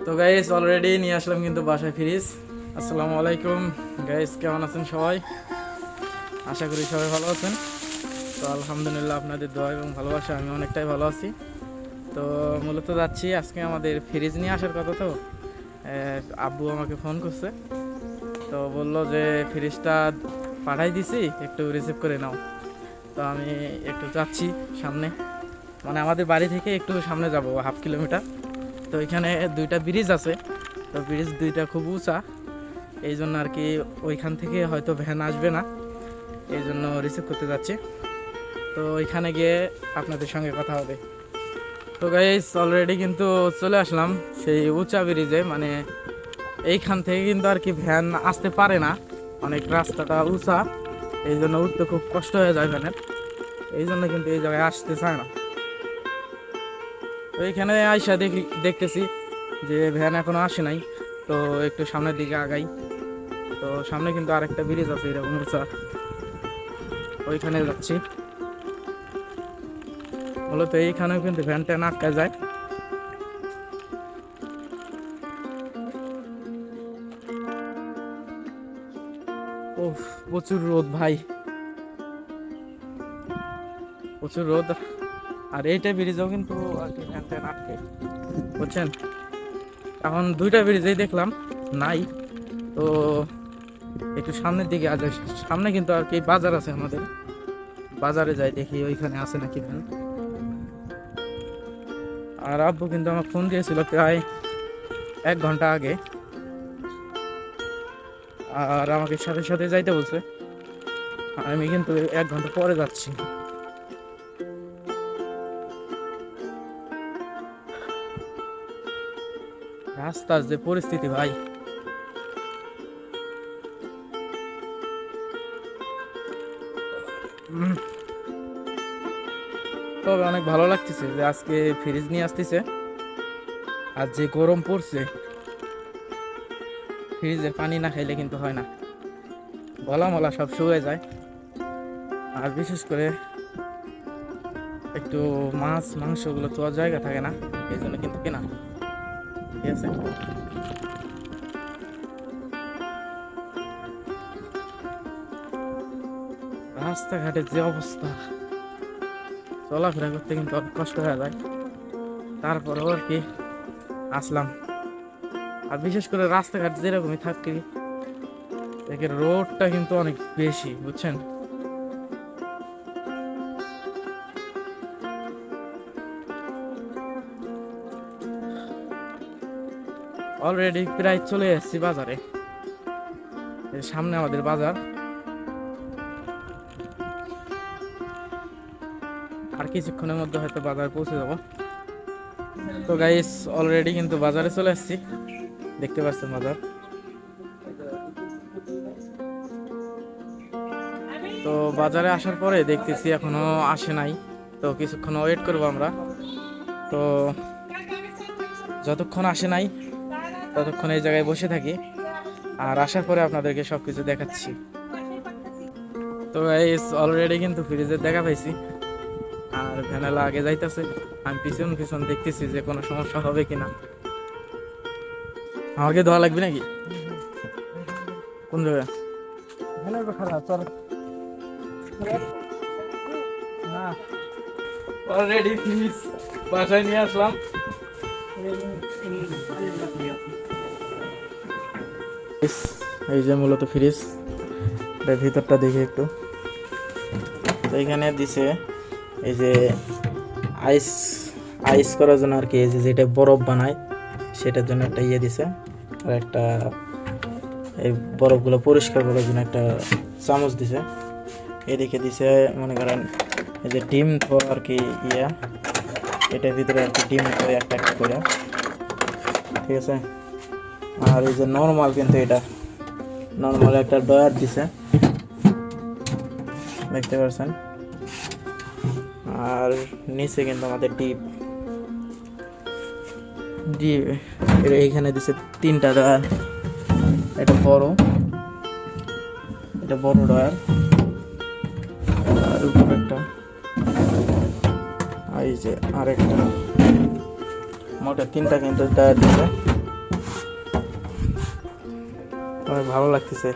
তো guys already নিয়ে আসলাম কিন্তু বাসায় ফ্রিজ। আসসালামু আলাইকুম গাইস, কেমন আছেন সবাই? আশা করি সবাই ভালো আছেন। তো আলহামদুলিল্লাহ আপনাদের দোয়া এবং ভালোবাসা আমি অনেকটাই ভালো আছি। তো মূলত যাচ্ছি আজকে আমাদের ফ্রিজ নিয়ে আসার কথা। তো আব্বু আমাকে ফোন করছে, তো বললো যে ফ্রিজটা পাঠাই দিছি, একটু রিসিভ করে নাও। তো আমি একটু যাচ্ছি সামনে, মানে আমাদের বাড়ি থেকে একটু সামনে যাব 1/2 কিলোমিটার। তো এখানে দুইটা ব্রিজ আছে, তো ব্রিজ দুইটা খুব উঁচা, এই জন্য আর কি ওইখান থেকে হয়তো ভ্যান আসবে না, এই জন্য রিসিভ করতে যাচ্ছি। তো ওইখানে গিয়ে আপনাদের সঙ্গে কথা হবে। তো গাইস অলরেডি কিন্তু চলে আসলাম সেই উঁচা ব্রিজে, মানে এইখান থেকে কিন্তু আর কি ভ্যান আসতে পারে না, অনেক রাস্তাটা উঁচা, এই জন্য উঠতে খুব কষ্ট হয়ে যায় ভ্যানের, এই জন্য কিন্তু এই জায়গায় আসতে চায় না। তো এইখানে আইসা দেখতেছি যে ভ্যান এখনো আসে নাই, তো একটু সামনের দিকে আগাই। তো সামনে কিন্তু আরেকটা ব্রিজ আছে এরকম উঁচা, ওইখানে যাচ্ছি। মূলত এইখানেও কিন্তু ভ্যান ট্যান আটকা যায়। ও, প্রচুর রোদ ভাই, প্রচুর রোদ। আর এইটা ব্রিজেও কিন্তু আর কি ভ্যান ট্যান আটকে, বুঝছেন। এখন দুইটা ব্রিজেই দেখলাম নাই, তো একটু সামনের দিকে আজ সামনে কিন্তু আর কি বাজার আছে আমাদের, বাজারে যাই দেখি ওইখানে আছে নাকি ভ্যান। আর আব্বু কিন্তু আমার ফোন দিয়েছিল প্রায় 1 ঘন্টা আগে, আর আমাকে সাথে সাথে যাইতে বলছে। আমি কিন্তু 1 ঘন্টা পরে যাচ্ছি। রাস্তার যে পরিস্থিতি ভাই, তবে অনেক ভালো লাগতেছে যে আজকে ফ্রিজ নিয়ে আসতেছে। আর যে গরম পড়ছে, ফ্রিজে পানি না খাইলে কিন্তু হয় না, গলা মলা সব শুয়ে যায়। আর বিশেষ করে একটু মাছ মাংস গুলো তো আর জায়গা থাকে না, এই জন্য কিন্তু কেনা, ঠিক আছে। রাস্তাঘাটের যে অবস্থা, চলাফেরা করতে কিন্তু অনেক কষ্ট হয়ে যায়, তারপরেও আর কি আসলাম। আর বিশেষ করে রাস্তাঘাট যেরকমই থাকি, দেখে রোডটা কিন্তু অনেক বেশি, বুঝছেন। অলরেডি প্রায় চলে এসেছি বাজারে, এই সামনে আমাদের বাজার। আর কিছুক্ষণের মধ্যে হয়তো বাজারে পৌঁছে যাব। তো গাইস অলরেডি কিন্তু বাজারে চলে আসছি, দেখতে পাচ্ছেন বাজার। তো বাজারে আসার পরে দেখতেছি এখনো আসে নাই, তো কিছুক্ষণ ওয়েট করবো আমরা। তো যতক্ষণ আসে নাই ততক্ষণ এই জায়গায় বসে থাকি, আর আসার পরে আপনাদেরকে সবকিছু দেখাচ্ছি। তো গাইস অলরেডি কিন্তু ফ্রিজের দেখা পাইছি, আর ভ্যানেলা আগে যাইতেছে, আমি পিছন পিছন দেখতেছি যে কোনো সমস্যা হবে কিনা। আমাকে ধোয়া লাগবে নাকি? কোন জায়গায়? খারাপ চল না, অলরেডি ফ্রিজ বাসায় নিয়ে আসলাম। এই যে মূলত ফ্রিজ, এটার ভিতরটা দেখি একটু। তো এখানে দিছে এই যে আইস আইস করার জন্য আর কি, এই যে যেটা বরফ বানায় সেটার জন্য একটা ইয়ে দিছে, আর একটা এই বরফগুলো পরিষ্কার করার জন্য একটা চামচ দিছে। এদিকে দিছে মনে করেন এই যে ডিম তো আর কি ইয়া, এটার ভিতরে আর কি ডিম করে একটা একটা করে, ঠিক আছে। আর এই যে নর্মাল, কিন্তু এটা নর্মাল একটা ডয়ার দিছে, দেখতে পাচ্ছেন। আর নিচে কিন্তু আমাদের ডিপ ডিপ এইখানে দিছে 3টা ডয়ার, এটা বড় ডয়ার, আর উপরে একটা, এই যে আরেকটা, মোটে 3টা কিন্তু টায়ার দিছে, অনেক ভালো লাগতেছে।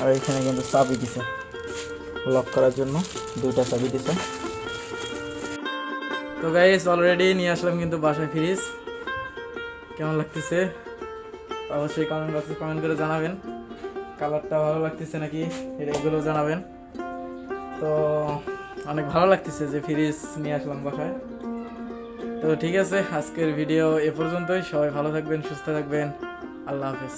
আর এখানে কিন্তু চাবি দিছে লক করার জন্য, 2টা চাবি দিছে। তো গাইস অলরেডি নিয়ে আসলাম কিন্তু বাসায় ফ্রিজ। কেমন লাগতেছে অবশ্যই কমেন্ট বক্সে কমেন্ট করে জানাবেন। কালারটা ভালো লাগতেছে নাকি এগুলো জানাবেন। তো অনেক ভালো লাগতেছে যে ফ্রিজ নিয়ে আসলাম বাসায়। তো ঠিক আছে, আজকের ভিডিও এ পর্যন্তই। সবাই ভালো থাকবেন, সুস্থ থাকবেন। আল্লাহ হাফেজ।